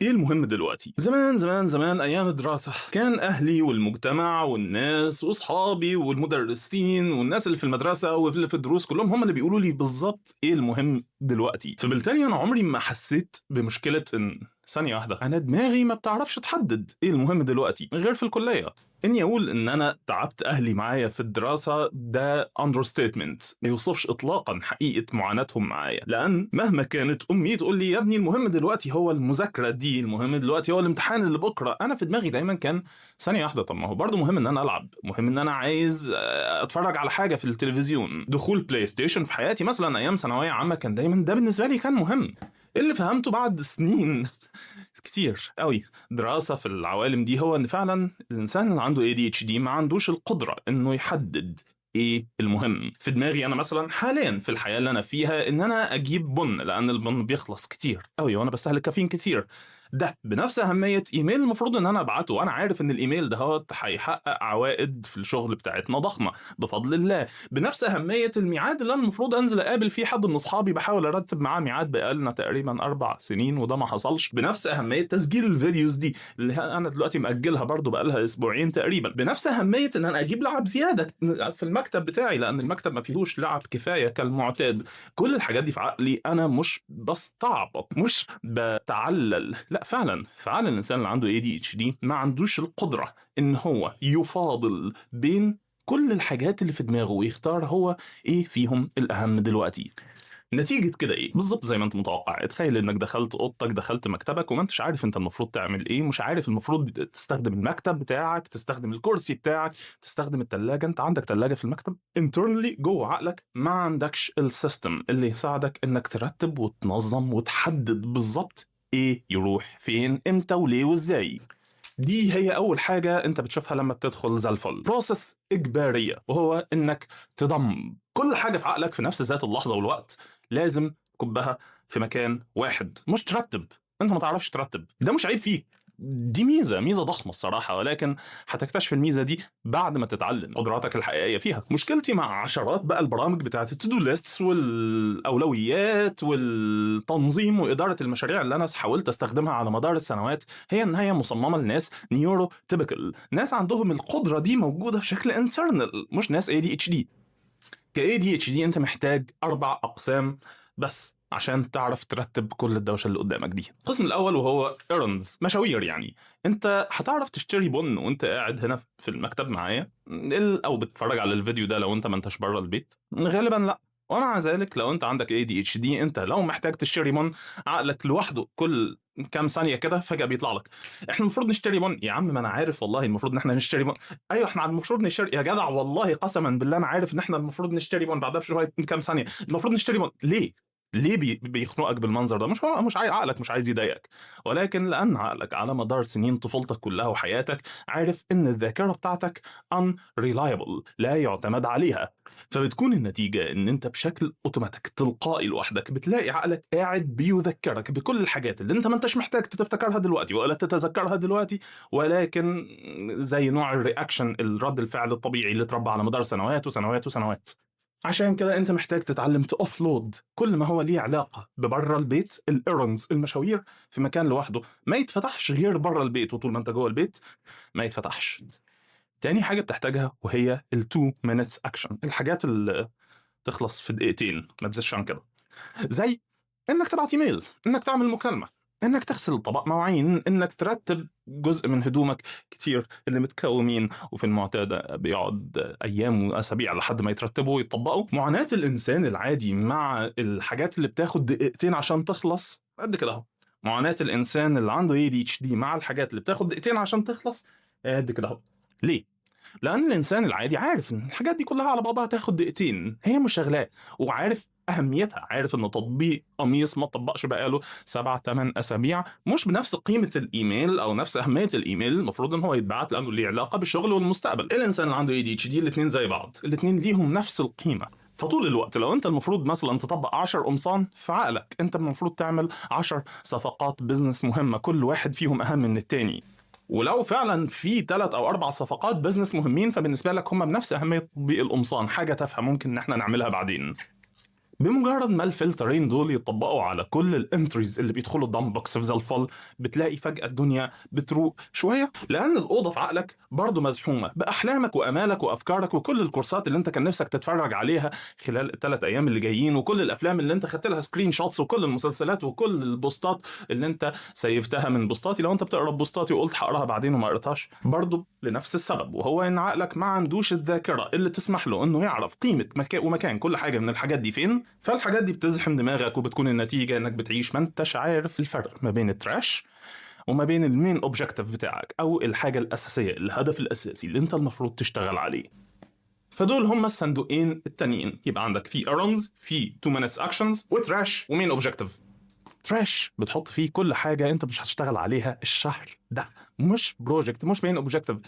ايه المهم دلوقتي؟ زمان زمان زمان ايام الدراسة كان اهلي والمجتمع والناس واصحابي والمدرسين والناس اللي في المدرسة واللي في الدروس كلهم هم اللي بيقولوا لي بالظبط ايه المهم دلوقتي. فبالتالي انا عمري ما حسيت بمشكلة ان ثانية واحدة انا دماغي ما بتعرفش تحدد ايه المهم دلوقتي غير في الكلية. اني اقول ان انا تعبت اهلي معايا في الدراسة ده اندرستيتمنت، ما يوصفش اطلاقا حقيقة معاناتهم معايا، لان مهما كانت امي تقول لي يا ابني المهم دلوقتي هو المذاكرة دي، المهم دلوقتي هو الامتحان اللي بكرة، انا في دماغي دايما كان ثانية واحدة طب ما هو برضه مهم ان انا العب، مهم ان انا عايز اتفرج على حاجة في التلفزيون، دخول بلاي ستيشن في حياتي مثلا ايام ثانوية عامة كان دايما ده بالنسبة لي كان مهم. اللي فهمته بعد سنين كتير قوي دراسة في العوالم دي هو ان فعلا الانسان اللي عنده ADHD ما عندوش القدرة انه يحدد ايه المهم. في دماغي انا مثلا حاليا في الحياة اللي انا فيها ان انا اجيب بن، لان البن بيخلص كتير قوي وانا بستهلك كافيين كتير، ده بنفس اهمية ايميل المفروض ان انا ابعته وانا عارف ان الايميل ده هو هيحقق عوائد في الشغل بتاعتنا ضخمة بفضل الله، بنفس اهمية الميعاد اللي انا المفروض انزل اقابل فيه حد من اصحابي بحاول ارتب معاه ميعاد بقالنا تقريبا 4 سنين وده ما حصلش، بنفس اهمية تسجيل الفيديوز دي اللي انا دلوقتي مأجلها برضو بقالها اسبوعين تقريبا، بنفس اهمية ان انا اجيب لعب زيادة في المكتب بتاعي لان المكتب ما فيهوش لعب كفاية كالمعتاد. كل الحاجات دي في عقلي انا مش بستعبط مش بتعلل، لا فعلا الانسان اللي عنده ADHD ما عندوش القدرة ان هو يفاضل بين كل الحاجات اللي في دماغه ويختار هو ايه فيهم الاهم دلوقتي. نتيجة كده ايه؟ بالظبط زي ما انت متوقع، اتخيل انك دخلت اوضتك دخلت مكتبك وما انتش عارف انت المفروض تعمل ايه، مش عارف المفروض تستخدم المكتب بتاعك، تستخدم الكرسي بتاعك، تستخدم التلاجة. انت عندك تلاجة في المكتب internally جوه عقلك ما عندكش السيستم اللي يساعدك انك ترتب وتنظم وتحدد بالظبط ايه يروح فين امتى وليه وازاي. دي هي اول حاجة انت بتشوفها لما بتدخل زي الفل، بروسس اجبارية، وهو انك تضم كل حاجة في عقلك في نفس ذات اللحظة والوقت، لازم تكبها في مكان واحد، مش ترتب. انت ما تعرفش ترتب ده مش عيب فيك، دي ميزة ضخمة الصراحة، ولكن هتكتشف الميزة دي بعد ما تتعلم قدراتك الحقيقية فيها. مشكلتي مع عشرات بقى البرامج بتاعت التودو ليستس والأولويات والتنظيم وإدارة المشاريع اللي أنا حاولت أستخدمها على مدار السنوات هي إن هي مصممة لناس نيورو تيبيكال، ناس عندهم القدرة دي موجودة بشكل انترنال، مش ناس ADHD. ADHD انت محتاج 4 اقسام بس عشان تعرف ترتب كل الدوشه اللي قدامك دي. القسم الاول وهو errands، مشاوير، يعني انت هتعرف تشتري بن وانت قاعد هنا في المكتب معايا او بتتفرج على الفيديو ده لو انت ما انتش بره البيت؟ غالبا لا. ومع ذلك لو انت عندك ADHD انت لو محتاج تشتري بن عقلك لوحده كل كام ثانيه كده فجاه بيطلع لك احنا المفروض نشتري بن. يا عم ما انا عارف والله المفروض ان احنا نشتري بن، ايوه احنا المفروض نشتري يا جدع، والله قسما بالله انا عارف ان احنا المفروض نشتري بون، بعدها بشويه كام ثانيه المفروض نشتري بون. ليه بيخنقك بالمنظر ده؟ مش هو مش عقلك مش عايز يضايقك، ولكن لان عقلك على مدار سنين طفولتك كلها وحياتك عارف ان الذاكره بتاعتك unreliable، لا يعتمد عليها، فبتكون النتيجه ان انت بشكل اوتوماتيك تلقائي لوحدك بتلاقي عقلك قاعد بيذكرك بكل الحاجات اللي انت ما انتش محتاج تفتكرها دلوقتي ولا تتذكرها دلوقتي، ولكن زي نوع الرياكشن، الرد الفعل الطبيعي اللي اتربى على مدار سنوات وسنوات وسنوات. عشان كده انت محتاج تتعلم تأوفلود كل ما هو ليه علاقة ببره البيت، الايرنز المشاوير، في مكان لوحده ما يتفتحش غير بره البيت، وطول ما انت جوه البيت ما يتفتحش. تاني حاجة بتحتاجها وهي ال2 minutes action، الحاجات اللي تخلص في دقيقتين ما تزيدش عن كده، زي انك تبعت ايميل، انك تعمل مكالمة، انك تغسل طبق مواعين، انك ترتب جزء من هدومك كتير اللي متكومين وفي المعتاد بيقعد ايام واسابيع لحد ما يترتبوا ويطبقوا. معاناة الانسان العادي مع الحاجات اللي بتاخد دقيقتين عشان تخلص قد كده اهو، معاناة الانسان اللي عنده ADHD مع الحاجات اللي بتاخد دقيقتين عشان تخلص قد كده اهو. ليه؟ لان الانسان العادي عارف ان الحاجات دي كلها على بعضها تاخد دقيقتين، هي مش شغلاه، وعارف اهميتها، عارف ان تطبيق قميص ما طبقش بقاله 7-8 اسابيع مش بنفس قيمه الايميل او نفس اهميه الايميل المفروض ان هو يتبعت لانه ليه علاقه بالشغل والمستقبل. الانسان اللي عنده ADHD الاثنين زي بعض، الاثنين ليهم نفس القيمه، فطول الوقت لو انت المفروض مثلا تطبق 10 قمصان في عقلك انت المفروض تعمل 10 صفقات بزنس مهمه كل واحد فيهم اهم من التاني، ولو فعلا في 3 أو 4 صفقات بزنس مهمين فبالنسبه لك هم بنفس اهميه تطبيق القمصان، حاجه تافهه ممكن ان احنا نعملها بعدين. بمجرد ما الفلترين دول يطبقوا على كل الانتريز اللي بيدخلوا الدمب بوكس في زلفل، بتلاقي فجأة الدنيا بتروق شوية، لأن الأوضة في عقلك برضو مزحومة بأحلامك وأمالك وأفكارك وكل الكورسات اللي أنت كان نفسك تتفرج عليها خلال ال3 أيام اللي جايين، وكل الأفلام اللي أنت خدت لها سكرين شوتس، وكل المسلسلات وكل البوستات اللي أنت سيفتها من بوستاتي لو أنت بتقرا بوستاتي وقلت هقراها بعدين وما قريتهاش، برضو لنفس السبب، وهو إن عقلك ما عندوش الذاكرة اللي تسمح له إنه يعرف قيمة ومكان كل حاجة من الحاجات دي فين. فالحاجات دي بتزحم دماغك، وبتكون النتيجة انك بتعيش ما انتش عارف الفرق ما بين التراش وما بين المين اوبجكتيف بتاعك، او الحاجة الاساسية، الهدف الاساسي اللي انت المفروض تشتغل عليه. فدول هم الصندوقين التانيين. يبقى عندك في ايرونز، في 2 minutes actions، وتراش، ومين اوبجكتيف. تراش بتحط فيه كل حاجة انت مش هتشتغل عليها الشهر ده، مش بروجكت، مش مين اوبجكتيف.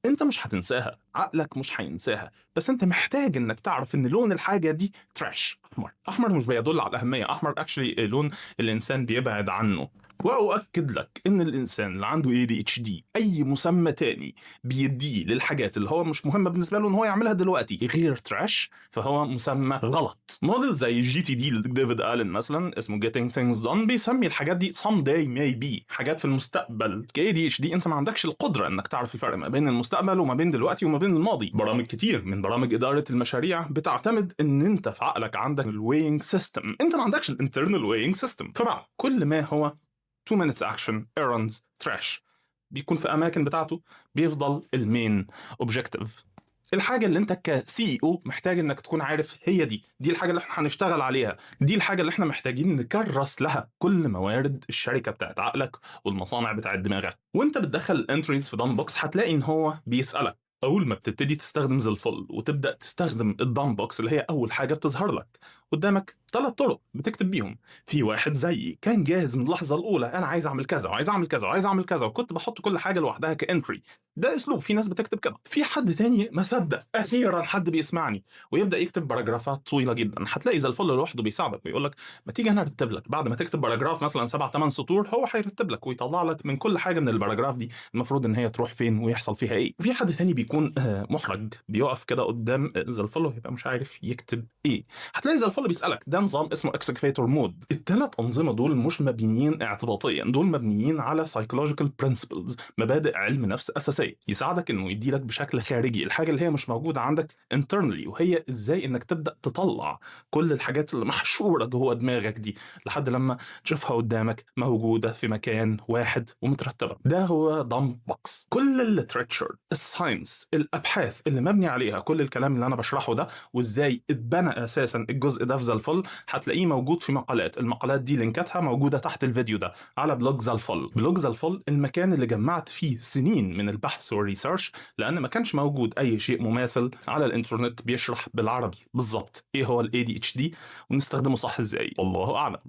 انت مش هتنساها، عقلك مش هينساها، بس انت محتاج انك تعرف ان لون الحاجة دي تراش، احمر. احمر مش بيدل على الاهمية، احمر اكشلي لون الانسان بيبعد عنه. واؤكد لك ان الانسان اللي عنده ADHD اي مسمى تاني بيديه للحاجات اللي هو مش مهمة بالنسبة له ان هو يعملها دلوقتي غير تراش، فهو مسمى غلط. موديل زي GTD لديفيد آلن مثلا اسمه Getting Things Done بيسمي الحاجات دي someday maybe، حاجات في المستقبل. ADHD انت ما عندكش القدرة انك تعرف الفرق ما بين المستقبل وما بين دلوقتي وما بين الماضي. برامج كتير من برامج إدارة المشاريع بتعتمد ان انت في عقلك عندك الوينج سيستم، انت ما عندكش الانترنال وينج سيستم. فمع كل ما هو 2 minutes action، errands، trash بيكون في اماكن بتاعته، بيفضل المين اوبجكتيف، الحاجه اللي انت كCEO محتاج انك تكون عارف هي دي الحاجه اللي احنا هنشتغل عليها، دي الحاجه اللي احنا محتاجين نكرس لها كل موارد الشركه بتاعت عقلك والمصانع بتاعت دماغك. وانت بتدخل الانتريز في دام بوكس هتلاقي ان هو بيسالك اول ما بتبتدي تستخدم زلفل وتبدا تستخدم الدام بوكس اللي هي اول حاجه بتظهر لك قدامك 3 طرق بتكتب بيهم. في واحد زيي كان جاهز من اللحظه الاولى، انا عايز اعمل كذا وعايز اعمل كذا وعايز اعمل كذا، وكنت بحط كل حاجه لوحدها كانتري. ده اسلوب، في ناس بتكتب كده. في حد تاني ما صدق اخيرا حد بيسمعني ويبدا يكتب باراجرافات طويله جدا، هتلاقي زلفل لوحده بيساعدك ويقول لك ما تيجي انا ارتب لك، بعد ما تكتب باراجراف مثلا 7 8 سطور هو هيرتب لك ويطلع لك من كل حاجه من الباراجراف دي المفروض ان هي تروح فين ويحصل فيها ايه. وفي حد تاني بيكون محرج، بيقف كده قدام زلفل ويبقى مش عارف يكتب ايه، هتلاقي زلفل بيسالك. ده نظام اسمه اكسكفيتور مود. ال3 انظمه دول مش مبنيين اعتباطيا، دول مبنيين على سايكولوجيكال برنسبلز، مبادئ علم نفس اساسيه، يساعدك انه يديلك بشكل خارجي الحاجه اللي هي مش موجوده عندك internally، وهي ازاي انك تبدا تطلع كل الحاجات اللي محشوره جوه دماغك دي لحد لما تشوفها قدامك موجوده في مكان واحد ومترتبه. ده هو دامب بوكس. كل الليتراتشر، الساينس، الابحاث اللي مبني عليها كل الكلام اللي انا بشرحه ده وازاي اتبنى اساسا الجزء ده في زلفل هتلاقيه موجود في مقالات. المقالات دي لينكاتها موجوده تحت الفيديو ده على بلوج زلفل. بلوج زلفل المكان اللي جمعت فيه سنين من البحث والريسيرش، لان ما كانش موجود اي شيء مماثل على الانترنت بيشرح بالعربي بالظبط ايه هو ال ADHD ونستخدمه صح ازاي. والله اعلم.